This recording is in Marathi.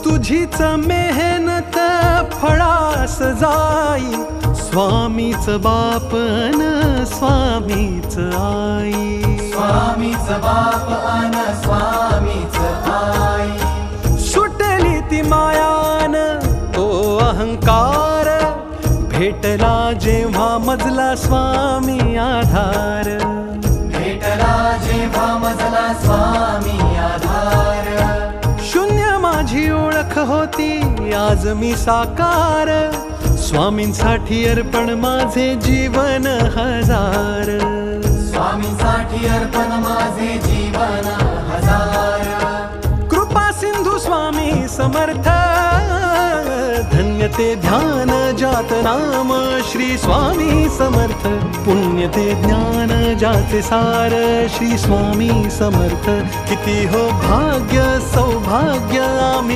तुझीच मेहनत फळास जाई, स्वामीच बापन स्वामीच आई. स्वामीच बाप अन स्वामीच आई. सुटली ती मायान तो अहंकार, भेटला जेव्हा मजला स्वामी आधार. भेटला जेव्हा मजला स्वामी आधार. शून्य माझी ओळख होती, आज मी साकार. स्वामींसाठी अर्पण माझे जीवन हजार. स्वामींसाठी अर्पण माझे जीवन हजार. कृपा सिंधू स्वामी समर्थ, धन्य ते ध्यान जात नाम श्री स्वामी समर्थ. पुण्य ते ज्ञान जाचे सार श्री स्वामी समर्थ. किती हो भाग्य सौभाग्य आम्ही